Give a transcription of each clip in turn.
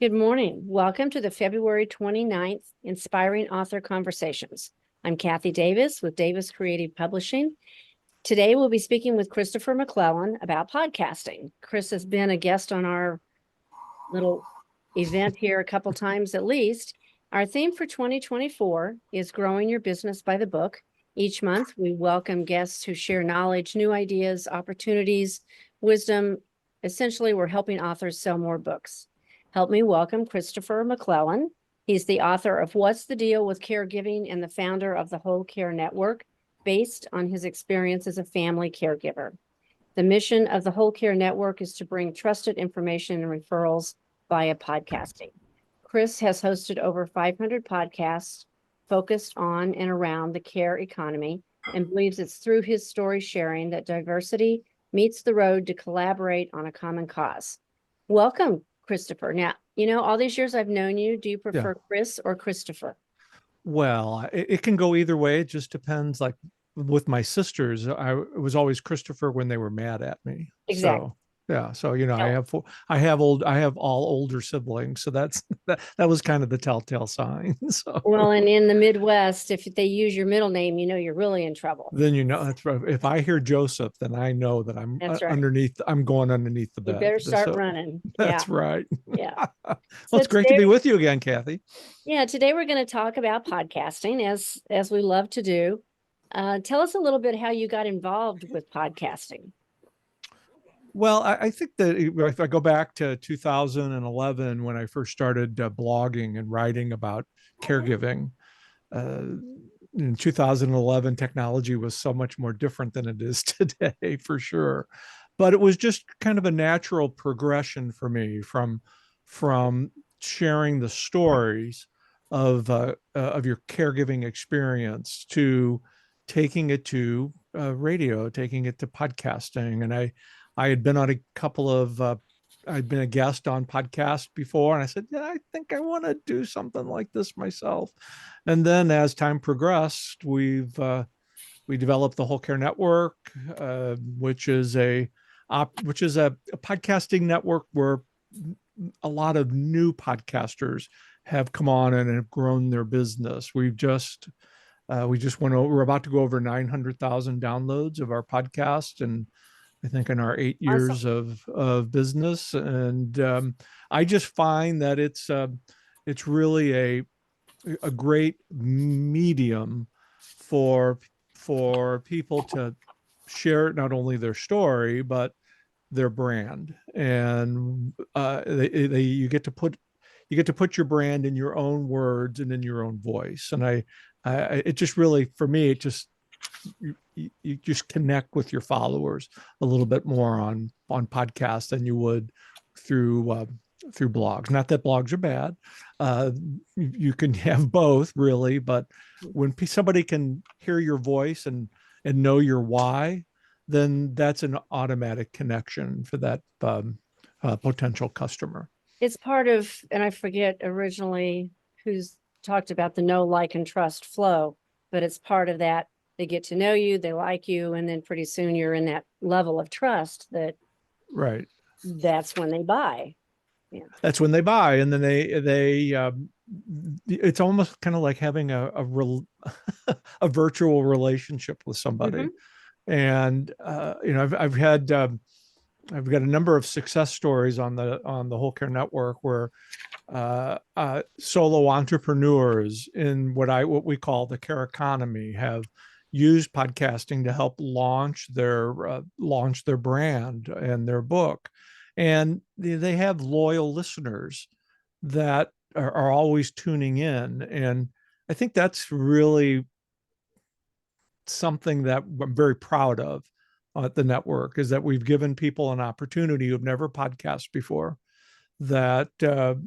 Good morning. Welcome to the February 29th Inspiring Author Conversations. I'm Kathy Davis with Davis Creative Publishing. Today we'll be speaking with Christopher MacLellan about podcasting. Chris has been a guest on our little event here a couple times at least. Our theme for 2024 is Growing Your Business by the Book. Each month, we welcome guests who share knowledge, new ideas, opportunities, wisdom. Essentially, we're helping authors sell more books. Help me welcome Christopher MacLellan. He's the author of What's the Deal with Caregiving and the founder of the Whole Care Network, based on his experience as a family caregiver. The mission of the Whole Care Network is to bring trusted information and referrals via podcasting. Chris has hosted over 500 podcasts focused on and around the care economy and believes it's through his story sharing that diversity meets the road to collaborate on a common cause. Welcome, Christopher. Now, all these years I've known you, do you prefer Chris or Christopher? Well, it can go either way. It just depends. Like with my sisters, it was always Christopher when they were mad at me. Exactly. So yeah. So I have all older siblings. So that was kind of the telltale sign. So Well, and in the Midwest, if they use your middle name, you're really in trouble. then that's right. If I hear Joseph, then I know that I'm That's right. underneath. I'm going underneath the You bed. better start running. That's right. Yeah. Well, So it's great to be with you again, Kathy. Yeah, today we're going to talk about podcasting as we love to do. Tell us a little bit how you got involved with podcasting. Well, I think that if I go back to 2011, when I first started blogging and writing about caregiving, in 2011, technology was so much more different than it is today, for sure. But it was just kind of a natural progression for me from sharing the stories of your caregiving experience to taking it to radio, taking it to podcasting, and I had been on a couple of I'd been a guest on podcasts before, and I said, yeah, I think I want to do something like this myself. And then as time progressed, we developed the Whole Care Network, which is a podcasting network where a lot of new podcasters have come on and have grown their business. We just went over. We're about to go over 900,000 downloads of our podcast, and I think in our 8 years of business. And I just find that it's really a great medium for people to share not only their story but their brand, and you get to put your brand in your own words and in your own voice. And it just really, for me, it just you just connect with your followers a little bit more on podcasts than you would through blogs. Not that blogs are bad. You can have both, really, but when somebody can hear your voice and know your why, then that's an automatic connection for that potential customer. It's part of, and I forget originally who's talked about the know, like, and trust flow, but it's part of that. They get to know you, they like you, and then pretty soon you're in that level of trust that that's when they buy. Yeah. That's when they buy. And then it's almost kind of like having a virtual relationship with somebody. Mm-hmm. And I've got a number of success stories on the Whole Care Network where solo entrepreneurs in what we call the care economy have used podcasting to help launch their brand and their book. And they have loyal listeners that are always tuning in. And I think that's really something that I'm very proud of at the network, is that we've given people an opportunity who've never podcasted before that to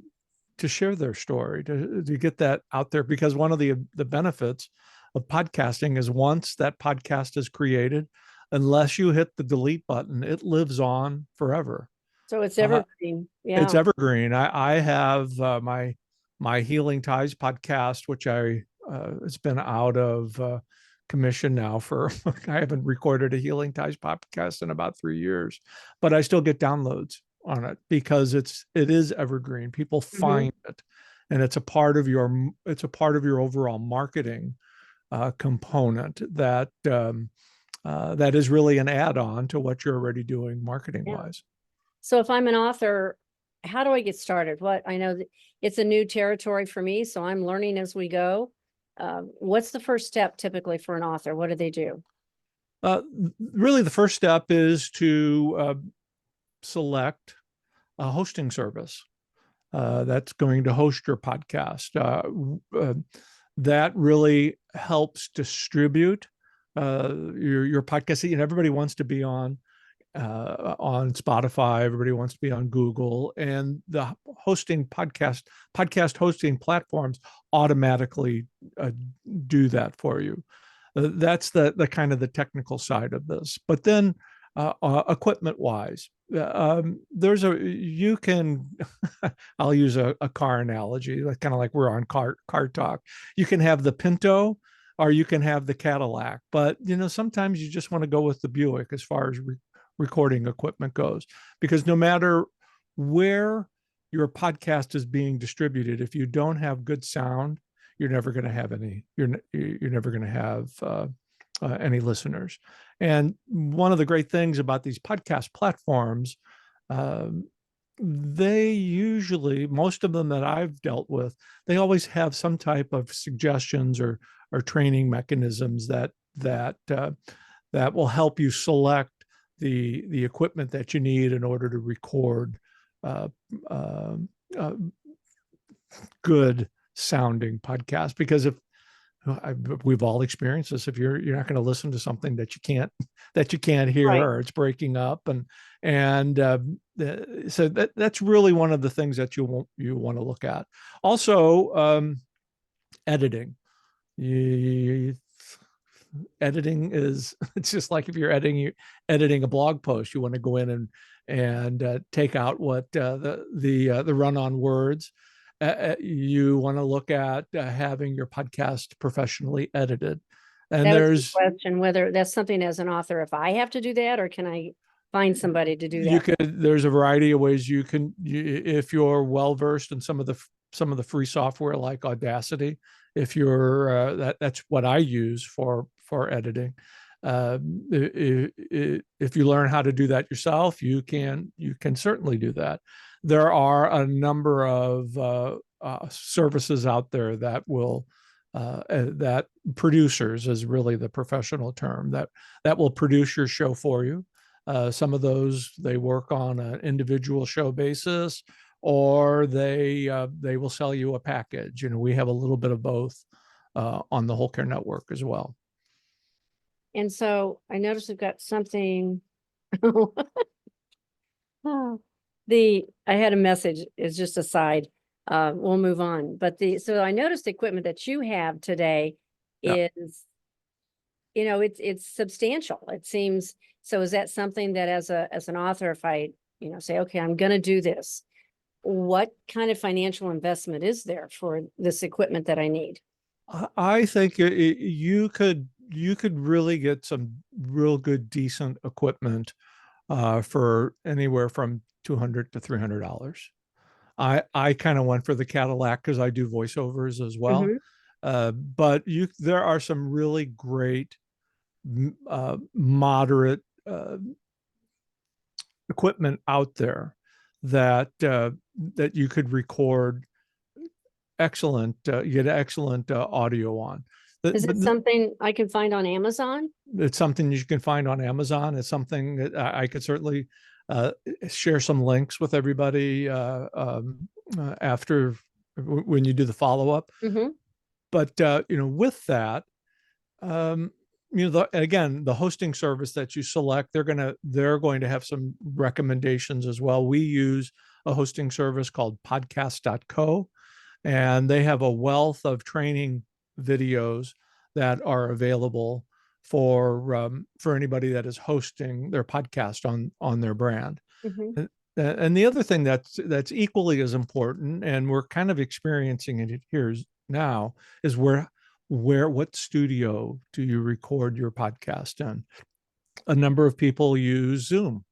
share their story, to get that out there. Because one of the benefits of podcasting is once that podcast is created, unless you hit the delete button, it lives on forever. So it's evergreen. Yeah. It's evergreen. I have my Healing Ties podcast, which it's been out of commission now for I haven't recorded a Healing Ties podcast in about 3 years, but I still get downloads on it because it is evergreen. People find it, and it's a part of your overall marketing component that that is really an add-on to what you're already doing marketing wise. So if I'm an author, how do I get started? I know that it's a new territory for me, so I'm learning as we go. What's the first step typically for an author? What do they do? Really, the first step is to select a hosting service that's going to host your podcast. That really helps distribute your podcast. And everybody wants to be on Spotify. Everybody wants to be on Google, and the podcast hosting platforms automatically do that for you. That's the kind of the technical side of this. But then equipment wise, you can, I'll use a car analogy, kind of like we're on car talk. You can have the Pinto or you can have the Cadillac, but sometimes you just want to go with the Buick as far as recording equipment goes, because no matter where your podcast is being distributed, if you don't have good sound, you're never going to have any. You're never going to have any listeners. And one of the great things about these podcast platforms, they usually, most of them that I've dealt with, they always have some type of suggestions or training mechanisms that will help you select the equipment that you need in order to record good sounding podcast. Because if we've all experienced this, if you're not going to listen to something that you can't hear, right, or it's breaking up, and so that's really one of the things that you want to look at. Also, editing. Editing is, it's just like if you're editing a blog post, you want to go in and take out what the run-on words. You want to look at having your podcast professionally edited. And that there's a question whether that's something as an author, if I have to do that, or can I find somebody to do that? There's a variety of ways you can, if you're well versed in some of the free software like Audacity. If you're that's what I use for editing. If you learn how to do that yourself, you can certainly do that. There are a number of services out there that will that producers is really the professional term that will produce your show for you. Some of those, they work on an individual show basis, or they will sell you a package. We have a little bit of both on the Whole Care Network as well. And so I noticed we've got something. I had a message. It's just a side. We'll move on. But so I noticed the equipment that you have today is, it's substantial. It seems. So is that something that as an author, if I, say, okay, I'm going to do this, what kind of financial investment is there for this equipment that I need? I think you could really get some real good, decent equipment for anywhere from $200 to $300. I kind of went for the Cadillac because I do voiceovers as well. But there are some really great moderate equipment out there that you could record excellent, you get excellent audio on. Is it something I can find on Amazon? It's something you can find on Amazon. It's something that I could certainly share some links with everybody after when you do the follow-up. But with that, again, the hosting service that you select, they're going to have some recommendations as well. We use a hosting service called podcast.co, and they have a wealth of training videos that are available for anybody that is hosting their podcast on their brand. And the other thing that's equally as important, and we're kind of experiencing it here now, is what studio do you record your podcast in? A number of people use Zoom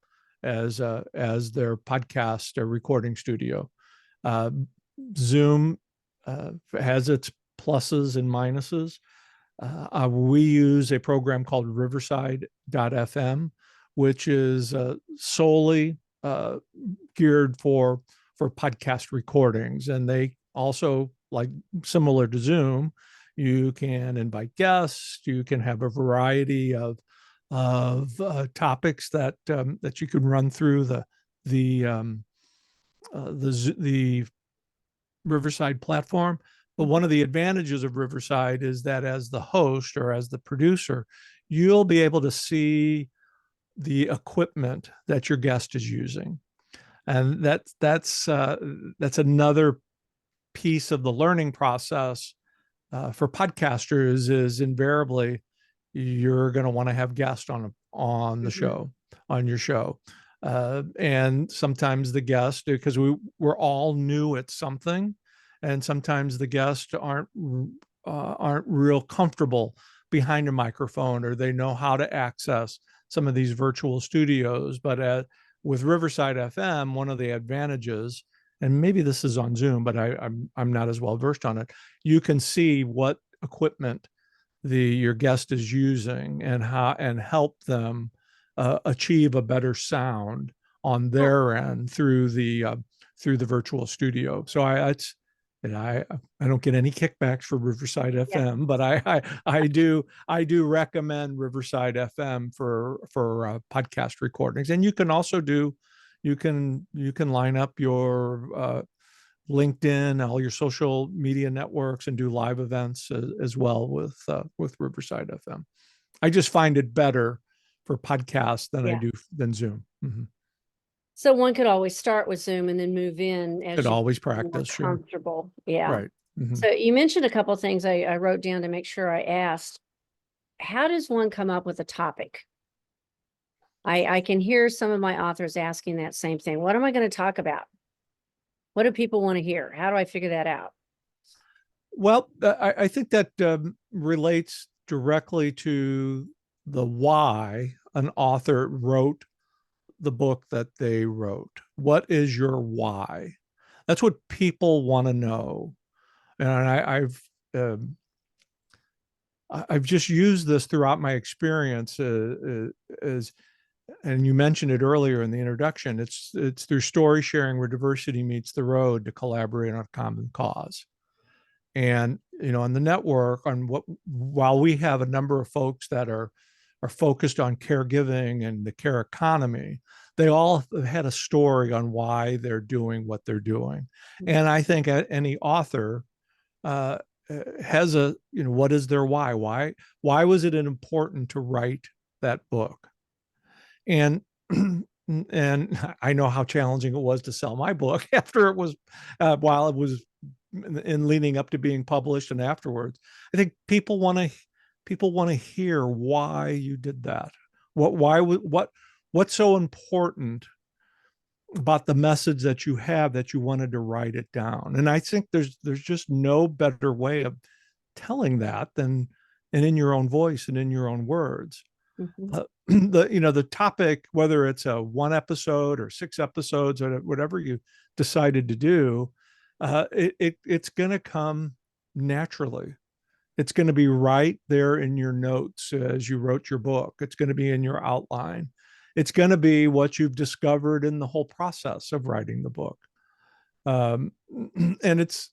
as their podcast or recording studio. Uh, Zoom has its pluses and minuses. We use a program called Riverside.fm, which is solely geared for podcast recordings, and they also, like similar to Zoom, you can invite guests, you can have a variety of topics that that you can run through the the Riverside platform. But one of the advantages of Riverside is that as the host or as the producer, you'll be able to see the equipment that your guest is using, and that's another piece of the learning process for podcasters. Is invariably you're going to want to have guests on the show, on your show, and sometimes the guest, because we're all new at something, and sometimes the guests aren't real comfortable behind a microphone, or they know how to access some of these virtual studios. But with Riverside FM, one of the advantages, and maybe this is on Zoom, but I'm not as well versed on it, you can see what equipment your guest is using and help them achieve a better sound on their end through the virtual studio. So I don't get any kickbacks for Riverside FM, but I do recommend Riverside FM for podcast recordings. And you can also you can line up your LinkedIn, all your social media networks, and do live events as well with Riverside FM. I just find it better for podcasts than I do than Zoom. Mm-hmm. So one could always start with Zoom and then move in as could you always practice. comfortable. Sure. Yeah. Right. Mm-hmm. So you mentioned a couple of things I wrote down to make sure I asked. How does one come up with a topic? I can hear some of my authors asking that same thing. What am I going to talk about? What do people want to hear? How do I figure that out? Well, I think that relates directly to the why an author wrote the book that they wrote. What is your why? That's what people want to know. And I've just used this throughout my experience as, and you mentioned it earlier in the introduction, it's through story sharing where diversity meets the road to collaborate on a common cause. And on the network, while we have a number of folks that are focused on caregiving and the care economy, they all have had a story on why they're doing what they're doing. And I think any author has what is their why? Why was it important to write that book? And and I know how challenging it was to sell my book after it was, while it was in leading up to being published and afterwards. I think people want to hear why you did that. What's so important about the message that you have that you wanted to write it down? And I think there's just no better way of telling that than in your own voice and in your own words. Mm-hmm. The topic, whether it's a 1 episode or 6 episodes or whatever you decided to do, it's going to come naturally. It's going to be right there in your notes as you wrote your book. It's going to be in your outline. It's going to be what you've discovered in the whole process of writing the book. And it's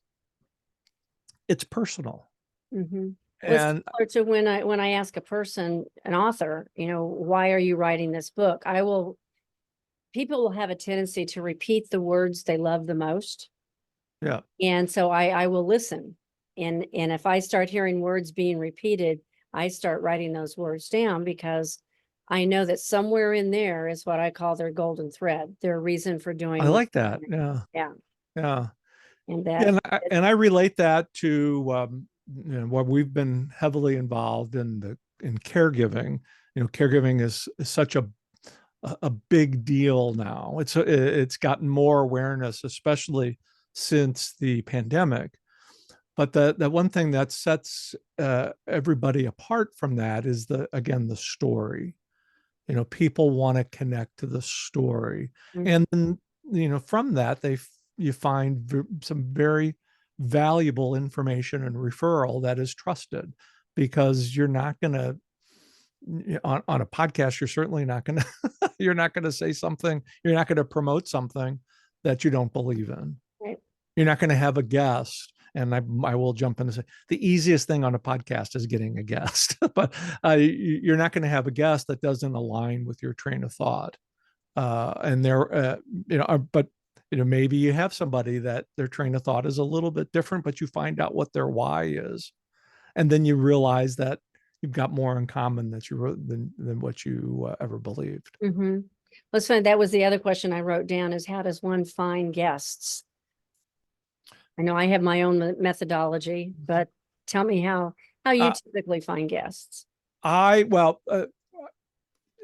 personal. Mm-hmm. And to when I ask a person, an author, why are you writing this book? People will have a tendency to repeat the words they love the most. Yeah. And so I will listen. And if I start hearing words being repeated, I start writing those words down, because I know that somewhere in there is what I call their golden thread, their reason for doing. I like that. Yeah. Yeah. Yeah. And that, I relate that to what we've been heavily involved in caregiving. Caregiving is such a big deal now. It's gotten more awareness, especially since the pandemic. But the one thing that sets everybody apart from that is the story. People want to connect to the story. Mhm. And then, from that, you find some very valuable information and referral that is trusted, because you're not going to, on a podcast, you're certainly not going to, you're not going to say something, you're not going to promote something that you don't believe in. Right. You're not going to have a guest. And I will jump in and say the easiest thing on a podcast is getting a guest, but you're not going to have a guest that doesn't align with your train of thought. And but maybe you have somebody that their train of thought is a little bit different, but you find out what their why is, and then you realize that you've got more in common than what you ever believed. Mm-hmm. Let's find, that was the other question I wrote down, is how does one find guests? I know I have my own methodology, but tell me how you typically find guests. Well,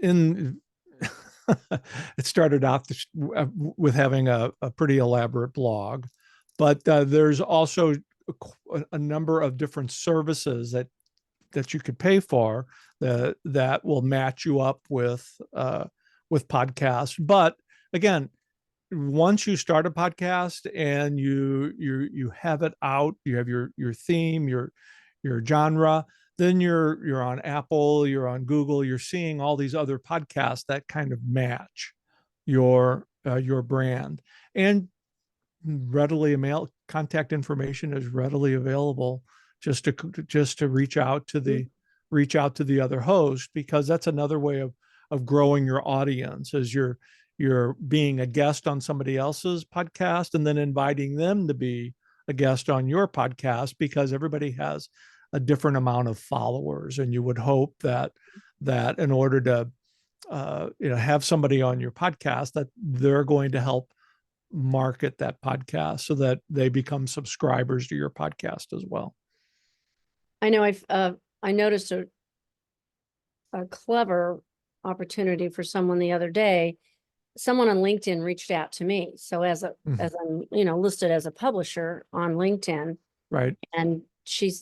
in it started out with having a pretty elaborate blog, but there's also a number of different services that you could pay for that will match you up with podcasts. But again, once you start a podcast and you have it out, you have your theme, your genre, then you're on Apple, you're on Google, you're seeing all these other podcasts that kind of match your brand. And readily contact information is readily available, just to reach out to the other host, because that's another way of growing your audience, is you're being a guest on somebody else's podcast and then inviting them to be a guest on your podcast, because everybody has a different amount of followers, and you would hope that in order to have somebody on your podcast, that they're going to help market that podcast so that they become subscribers to your podcast as well. I know I noticed a clever opportunity for someone the other day. Someone on LinkedIn reached out to me. So as I'm, listed as a publisher on LinkedIn. Right. And she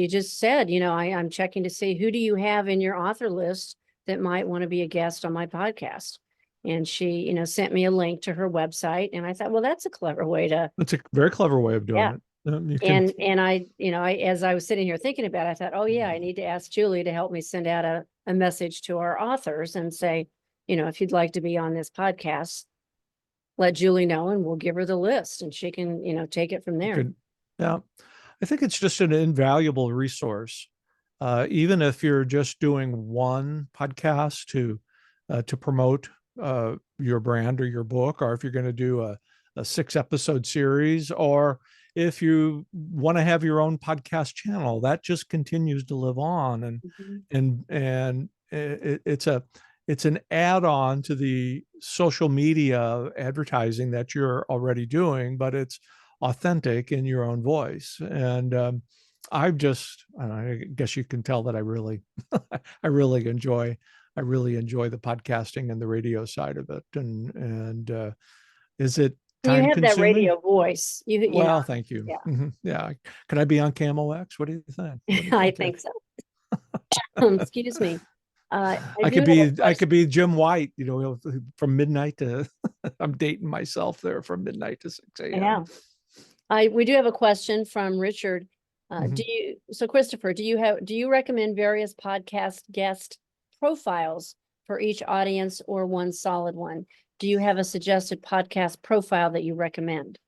just said, I'm checking to see, who do you have in your author list that might want to be a guest on my podcast? And she, sent me a link to her website. And I thought, well, that's a clever way to. That's a very clever way of doing it. And I, as I was sitting here thinking about it, I thought, oh yeah, I need to ask Julie to help me send out a message to our authors and say, if you'd like to be on this podcast, let Julie know and we'll give her the list and she can, take it from there. Yeah. I think it's just an invaluable resource. Even if you're just doing one podcast to promote your brand or your book, or if you're going to do a 6-episode series, or if you want to have your own podcast channel, that just continues to live on. And it's an add-on to the social media advertising that you're already doing, but it's authentic in your own voice. And I guess you can tell that I really enjoy the podcasting and the radio side of it. And is it time you have consuming? that radio voice. Well, thank you. Yeah. Mm-hmm. Yeah. Can I be on Camo X? What do you think? I think so. Excuse me. I could be Jim White, from midnight to I'm dating myself there, from midnight to 6 a.m. Yeah. We do have a question from Richard. Christopher, do you recommend various podcast guest profiles for each audience, or one solid one? Do you have a suggested podcast profile that you recommend?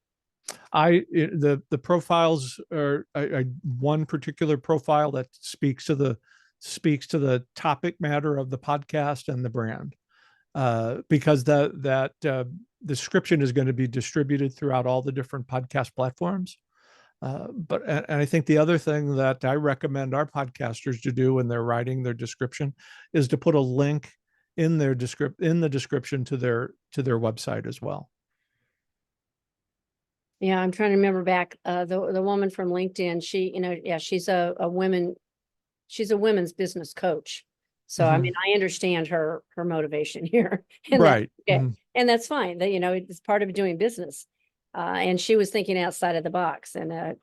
The profiles are one particular profile that speaks to the topic matter of the podcast and the brand, because that description is going to be distributed throughout all the different podcast platforms. And I think the other thing that I recommend our podcasters to do when they're writing their description is to put a link in the description to their website as well. Yeah, I'm trying to remember back, the woman from LinkedIn, she's she's a women's business coach. So, I mean, I understand her motivation here. And right. And that's fine. That, it's part of doing business. And she was thinking outside of the box, and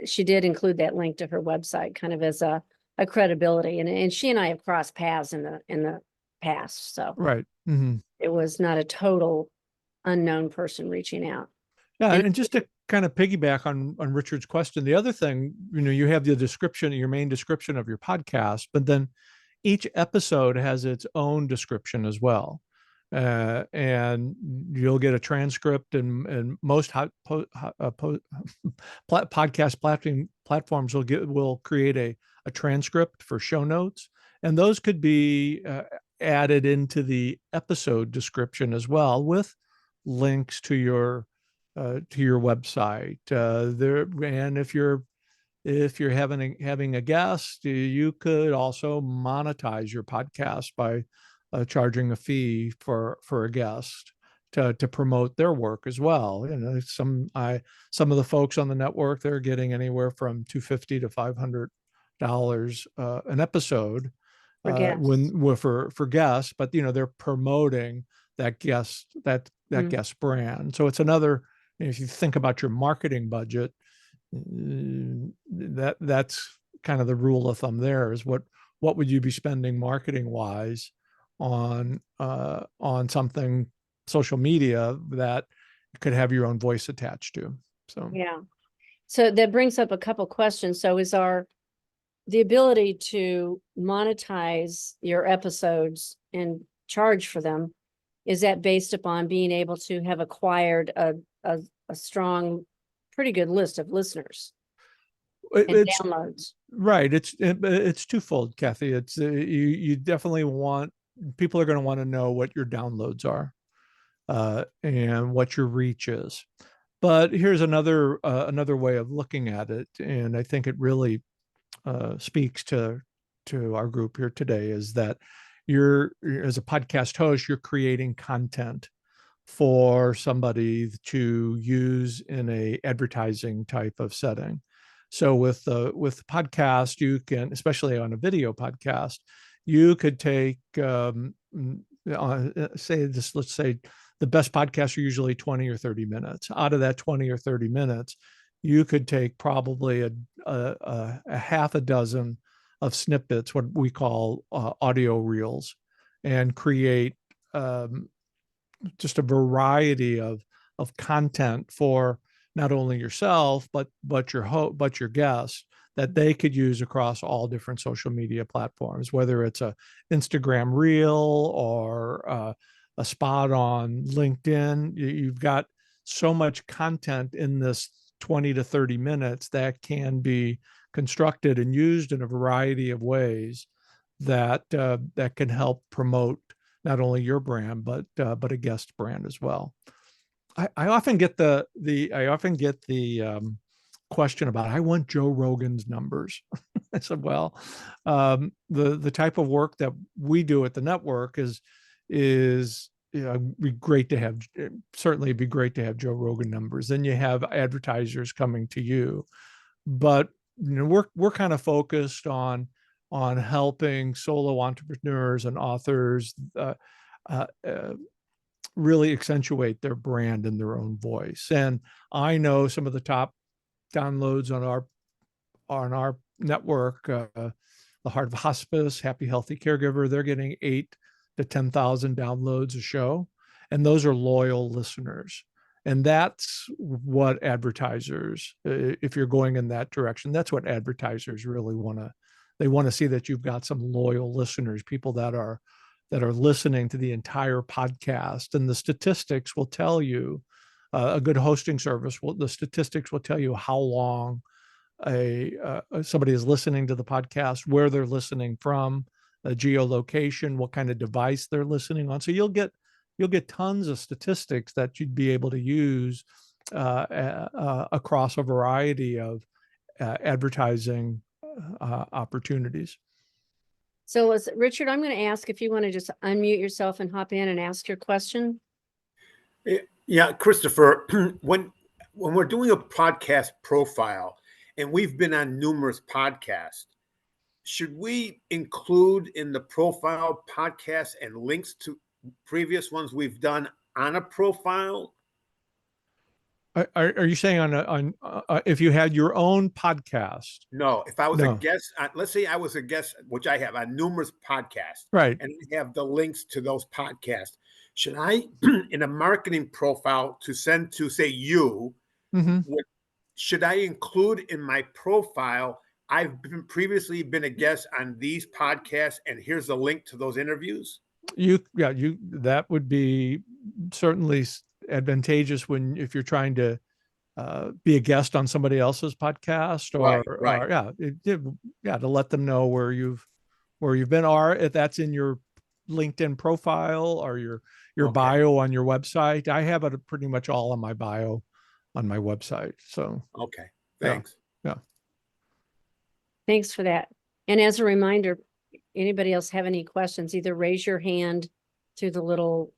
she did include that link to her website kind of as a credibility. And she and I have crossed paths in the passed. So Right. Mhm. it was not a total unknown person reaching out. Yeah, And and just to kind of piggyback on Richard's question, the other thing, you have the description, your main description of your podcast, but then each episode has its own description as well. And you'll get a transcript, and most podcast platforms will create a transcript for show notes, and those could be added into the episode description as well, with links to your website. And if you're having a guest, you could also monetize your podcast by charging a fee for a guest to promote their work as well. Some of the folks on the network, they're getting anywhere from $250 to $500 an episode for guests. for guests, but they're promoting that Mm. guest brand. So it's another, if you think about your marketing budget, that's kind of the rule of thumb there, is what would you be spending marketing wise on something, social media, that could have your own voice attached to. So Yeah. So that brings up a couple questions. So is the ability to monetize your episodes and charge for them, is that based upon being able to have acquired a strong, pretty good list of listeners and it's downloads? right. It's twofold, Kathy. It's you definitely want, people are going to want to know what your downloads are, and what your reach is. But here's another way of looking at it, and I think it really speaks to our group here today, is that as a podcast host, you're creating content for somebody to use in a advertising type of setting. So with podcast, you can, especially on a video podcast, you could take say this, let's say the best podcasts are usually 20 or 30 minutes. Out of that 20 or 30 minutes, you could take probably a half a dozen of snippets, what we call audio reels, and create just a variety of content for not only yourself but your guests, that they could use across all different social media platforms, whether it's a Instagram reel or a spot on LinkedIn. You've got so much content in this 20 to 30 minutes that can be constructed and used in a variety of ways that can help promote not only your brand but a guest brand as well. I often get the question about, I want Joe Rogan's numbers. I said, well, the type of work that we do at the network is be great to have, certainly it'd be great to have Joe Rogan numbers. Then you have advertisers coming to you, but we're kind of focused on helping solo entrepreneurs and authors uh, really accentuate their brand in their own voice. And I know some of the top downloads on our network, the Heart of Hospice, Happy Healthy Caregiver, they're getting 8 to 10,000 downloads a show, and those are loyal listeners. And that's what advertisers, if you're going in that direction, that's what advertisers really want to. They want to see that you've got some loyal listeners, people that are listening to the entire podcast. And the statistics will tell you, a good hosting service the statistics will tell you how long somebody is listening to the podcast, where they're listening from, geolocation, what kind of device they're listening on. So you'll get tons of statistics that you'd be able to use across a variety of advertising opportunities. So Richard, I'm going to ask if you want to just unmute yourself and hop in and ask your question. Yeah, Christopher, when we're doing a podcast profile, and we've been on numerous podcasts, should we include in the profile podcast and links to previous ones we've done on a profile? Are you saying if you had your own podcast? No, if I was a No, guest, let's say I was a guest, which I have on numerous podcasts, right. and I have the links to those podcasts. Should I, in a marketing profile to send to, say, you, Hmm. what, should I include in my profile? I've previously been a guest on these podcasts, and here's a link to those interviews. That would be certainly advantageous if you're trying to be a guest on somebody else's podcast, Right, right. or to let them know where you've been, or if that's in your LinkedIn profile or your Okay, bio on your website. I have it pretty much all on my bio on my website. So okay. yeah, Thanks. yeah. Thanks for that. And as a reminder, anybody else have any questions, either raise your hand through the little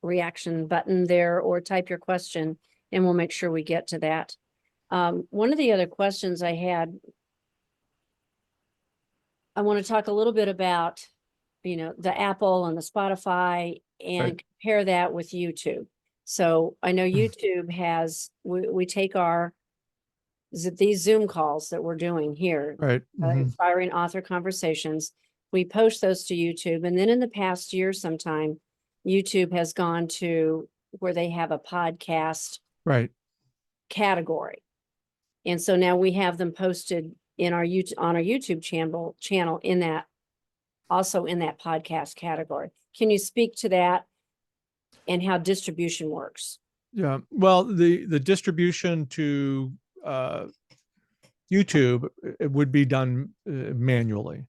reaction button there or type your question and we'll make sure we get to that. One of the other questions I had, I want to talk a little bit about, the Apple and the Spotify and Right. compare that with YouTube. So I know YouTube has, we take these Zoom calls that we're doing here, Right. Mhm. inspiring author conversations. We post those to YouTube. And then in the past year sometime, YouTube has gone to where they have a podcast Right. category. And so now we have them posted in our YouTube on our YouTube channel in that, also in that podcast category. Can you speak to that and how distribution works? Yeah. Well, the distribution to YouTube, it would be done manually.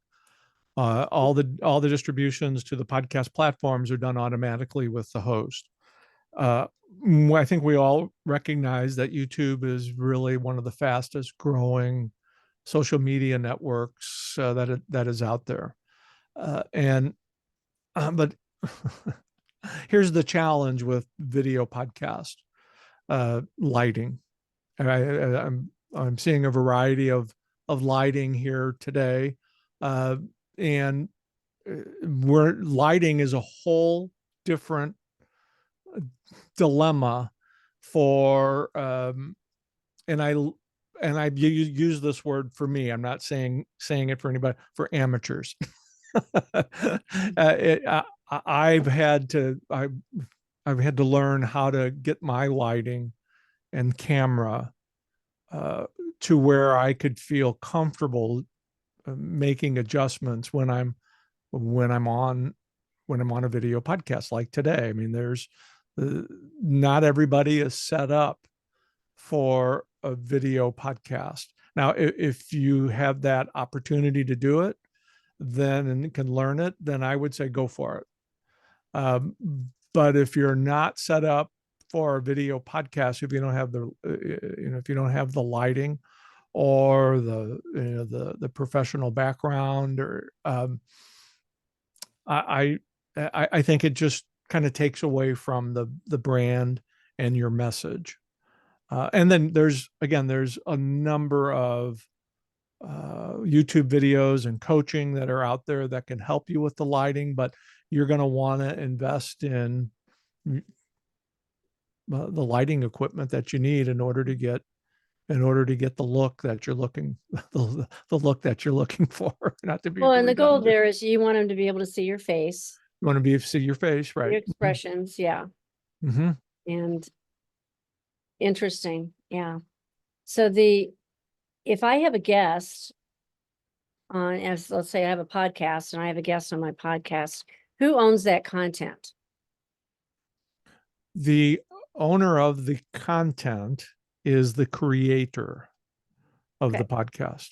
All the distributions to the podcast platforms are done automatically with the host. I think we all recognize that YouTube is really one of the fastest growing social media networks that is out there. But here's the challenge with video podcast: lighting. I'm seeing a variety of lighting here today, and where lighting is a whole different dilemma for and I use this word for me. I'm not saying it for anybody, for amateurs. I've had to learn how to get my lighting and camera to where I could feel comfortable making adjustments when I'm on a video podcast like today. I mean, there's not everybody is set up for a video podcast. Now, if you have that opportunity to do it, then and can learn it, then I would say go for it. But if you're not set up for a video podcast, if you don't have if you don't have the lighting or the professional background, or I think it just kind of takes away from the brand and your message. And then there's a number of YouTube videos and coaching that are out there that can help you with the lighting, but you're going to want to invest in the lighting equipment that you need in order to get the look that you're looking the look that you're looking for. Not to be Well, and the goal redundant. there is you want them to be able to see your face, You want to see your face, your right? expressions. Yeah. Mm-hmm. And interesting. Yeah. So if I have a guest as let's say I have a podcast and I have a guest on my podcast, who owns that content? The owner of the content is the creator of the Okay. podcast.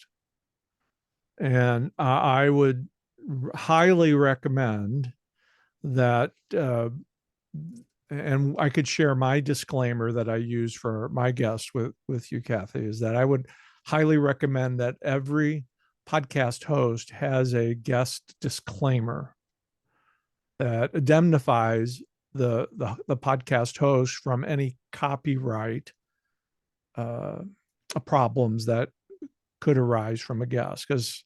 And I would highly recommend that, and I could share my disclaimer that I use for my guests with you, Kathy, is that I would highly recommend that every podcast host has a guest disclaimer that indemnifies the podcast host from any copyright problems that could arise from a guest. Because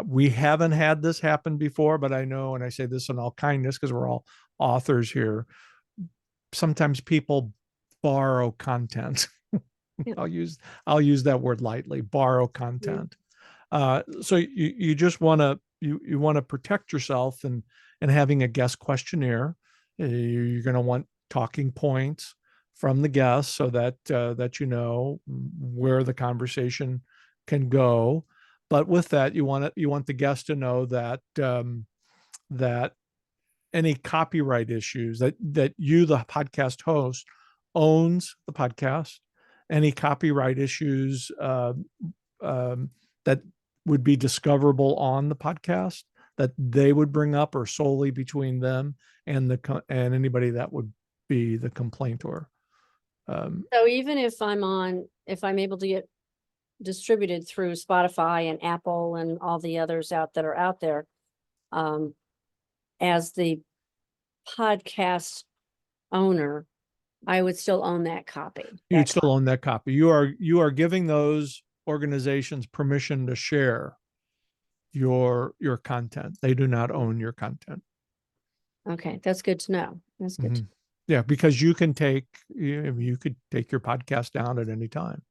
we haven't had this happen before, but I know, and I say this in all kindness because we're all authors here, sometimes people borrow content. Yeah. I'll use that word lightly, borrow content. So you just want to you want to protect yourself, and having a guest questionnaire. You're going to want talking points from the guests so that that you know where the conversation can go. But with that, you want the guest to know that that any copyright issues, that you, the podcast host, owns the podcast. Any copyright issues that would be discoverable on the podcast that they would bring up are solely between them and and anybody that would be the complaintor. So even if I'm able to get distributed through Spotify and Apple and all the others that are out there, as the podcast owner, I would still own that copy. You'd still own that copy. You are giving those organizations permission to share your content. They do not own your content. Okay, that's good to know. That's good. Mm-hmm. Yeah, because you could take your podcast down at any time.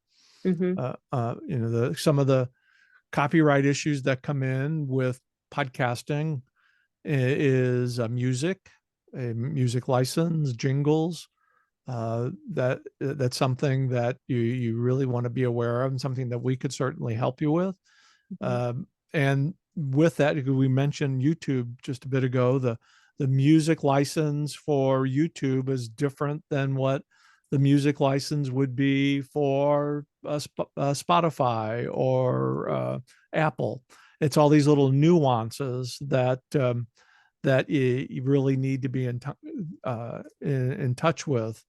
Mm-hmm. Some of the copyright issues that come in with podcasting is music license, jingles. That's something that you really want to be aware of, and something that we could certainly help you with. Mm-hmm. And with that, we mentioned YouTube just a bit ago. The music license for YouTube is different than what the music license would be for Spotify or Apple. It's all these little nuances that that you really need to be in touch with,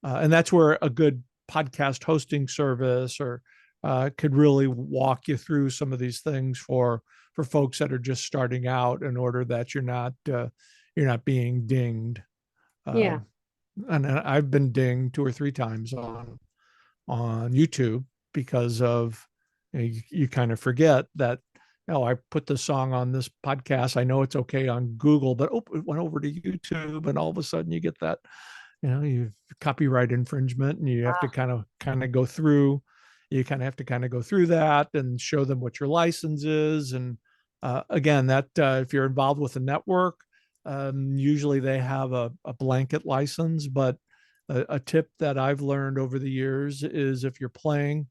and that's where a good podcast hosting service or could really walk you through some of these things for folks that are just starting out, in order that you're not being dinged. Yeah. And I've been dinged 2 or 3 times on YouTube because of, you kind of forget that, I put the song on this podcast. I know it's okay on Google, but it went over to YouTube, and all of a sudden you get that, you copyright infringement, and you have to kind of go through. You kind of have to go through that and show them what your license is. And again, that if you're involved with a network, usually they have a blanket license. But a tip that I've learned over the years is if you're playing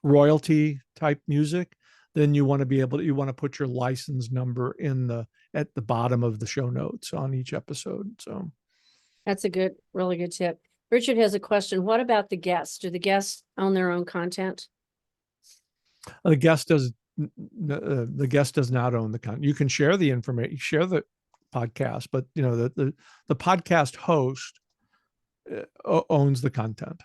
royalty type music, then you want to put your license number at the bottom of the show notes on each episode. So That's a really good tip. Richard has a question. What about the guests? Do the guests own their own content? the guest does not own the content. You can share the information, share the podcast, but the podcast host owns the content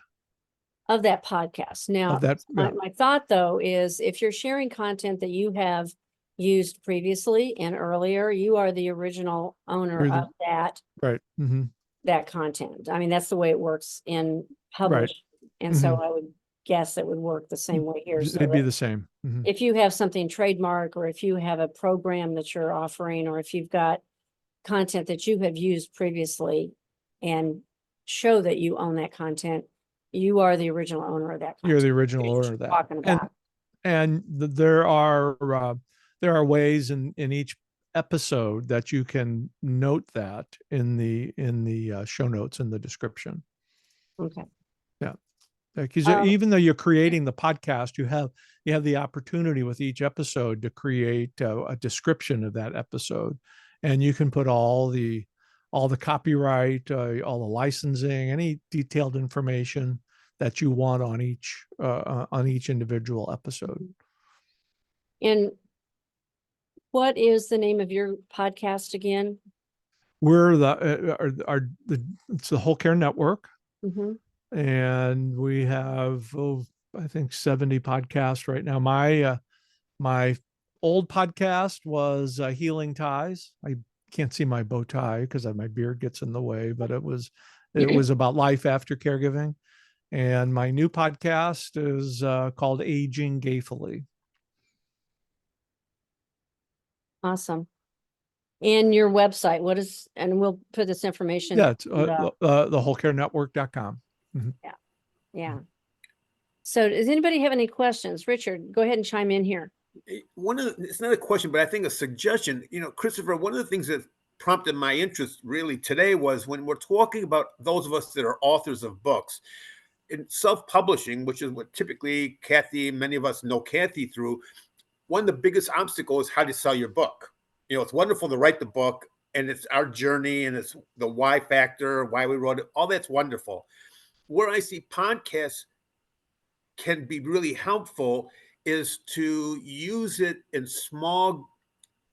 Of that podcast. Now, of that. my thought though is, if you're sharing content that you have used previously and earlier, you are the original owner of that. Right. Mm-hmm. That content. I mean, that's the way it works in publish. Right. And Mm-hmm. so I would guess it would work the same way here. So It'd be the same. Mm-hmm. if you have something trademark, or if you have a program that you're offering, or if you've got content that you have used previously and show that you own that content, you are the original owner of that content. You're the original owner of that. Talking about. And there are ways in each episode that you can note that in the show notes, in the description. Okay. Yeah. Because even though you're creating the podcast, you have the opportunity with each episode to create a description of that episode, and you can put all the copyright, all the licensing, any detailed information that you want on each individual episode. And what is the name of your podcast again? We're it's the Whole Care Network. Mm-hmm. And we have, I think 70 podcasts right now. My old podcast was Healing Ties. I can't see my bow tie because my beard gets in the way, but it was about life after caregiving. And my new podcast is called Aging Gayfully. Awesome. And your website, what is, and we'll put this information. Yeah, it's the thewholecarenetwork.com. Yeah. So does anybody have any questions? Richard, go ahead and chime in here. It's not a question, but I think a suggestion. Christopher, one of the things that prompted my interest really today was when we're talking about those of us that are authors of books in self-publishing, which is what typically Kathy, many of us know Kathy through. One of the biggest obstacles is how to sell your book. It's wonderful to write the book, and it's our journey, and it's the why factor, why we wrote it. All that's wonderful. Where I see podcasts can be really helpful is to use it in small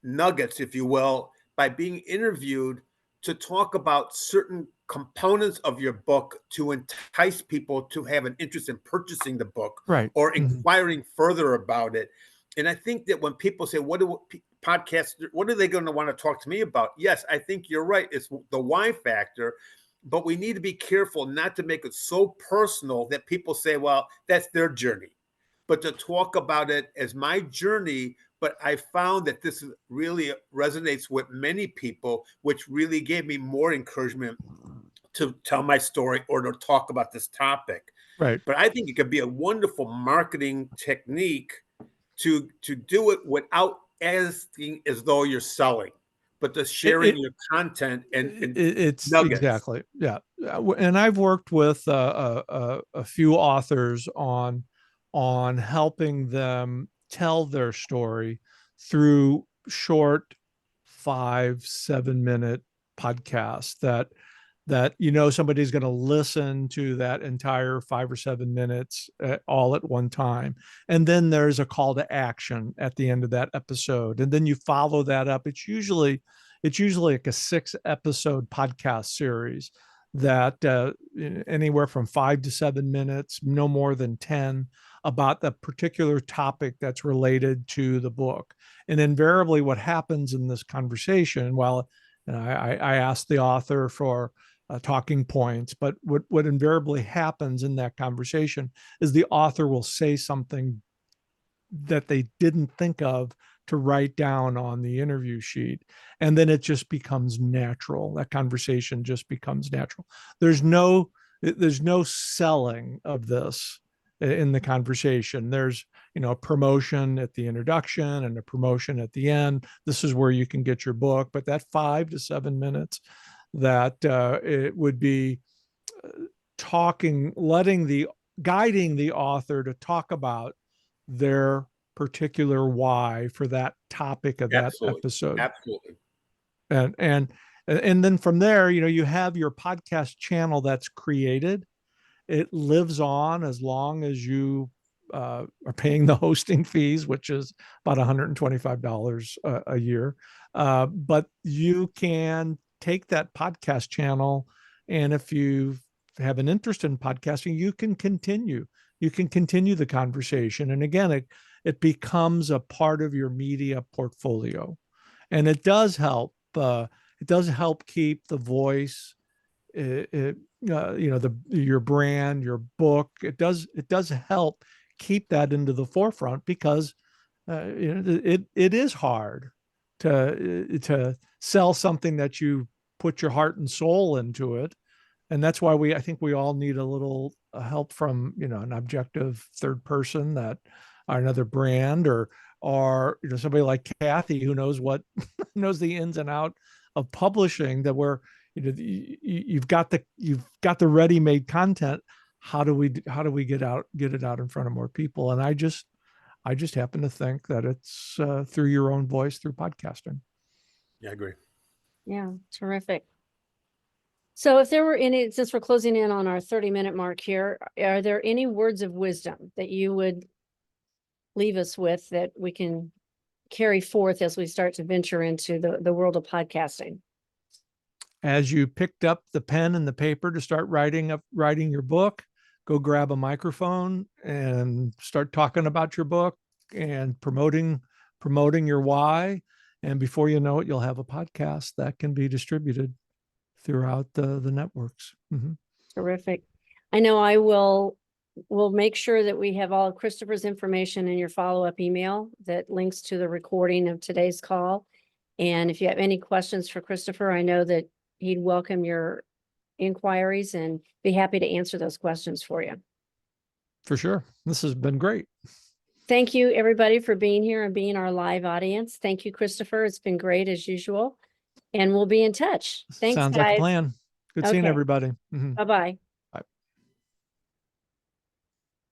nuggets, if you will, by being interviewed to talk about certain components of your book to entice people to have an interest in purchasing the book Right. or inquiring further about it. And I think that when people say, what are they going to want to talk to me about? Yes, I think you're right. It's the why factor. But we need to be careful not to make it so personal that people say, well, that's their journey. But to talk about it as my journey, but I found that this really resonates with many people, which really gave me more encouragement to tell my story or to talk about this topic. Right. But I think it could be a wonderful marketing technique to do it without asking as though you're selling, but to sharing your content and it's nuggets. Exactly. Yeah. And I've worked with a few authors on helping them tell their story through short 5-7 minute podcasts that somebody's going to listen to that entire 5 or 7 minutes all at one time, and then there's a call to action at the end of that episode, and then you follow that up. It's usually like a 6-episode podcast series that anywhere from 5 to 7 minutes, no more than 10, about the particular topic that's related to the book. And invariably what happens in this conversation, while I asked the author for talking points, but what invariably happens in that conversation is the author will say something that they didn't think of to write down on the interview sheet, and then it just becomes natural. That conversation just becomes natural. There's no selling of this in the conversation. There's a promotion at the introduction and a promotion at the end. This is where you can get your book, but that 5 to 7 minutes that it would be guiding the author to talk about their particular why for that topic of that episode. Absolutely. And then from there, you have your podcast channel that's created. It lives on as long as you are paying the hosting fees, which is about $125 a year. But you can take that podcast channel, and if you have an interest in podcasting, you can continue the conversation. And again, it becomes a part of your media portfolio, and it does help. It does help keep the voice, your brand, your book. It does help keep that into the forefront, because it is hard to sell something that you put your heart and soul into it. And that's why I think we all need a little help from an objective third person, that or another brand, or somebody like Kathy who knows knows the ins and out of publishing, that where you've got the ready-made content. How do we get it out in front of more people? And I just happen to think that it's through your own voice, through podcasting. Yeah, I agree. Yeah, terrific. So if there were any, since we're closing in on our 30-minute mark here, are there any words of wisdom that you would leave us with that we can carry forth as we start to venture into the world of podcasting? As you picked up the pen and the paper to start writing your book, go grab a microphone and start talking about your book and promoting your why. And before you know it, you'll have a podcast that can be distributed throughout the networks. Mm-hmm. Terrific. I know I will make sure that we have all of Christopher's information in your follow-up email that links to the recording of today's call. And if you have any questions for Christopher, I know that he'd welcome your inquiries and be happy to answer those questions for you. For sure. This has been great. Thank you, everybody, for being here and being our live audience. Thank you, Christopher. It's been great as usual. And we'll be in touch. Thanks, Sounds like a guys. plan. Good seeing Okay. everybody. Mhm. Bye-bye.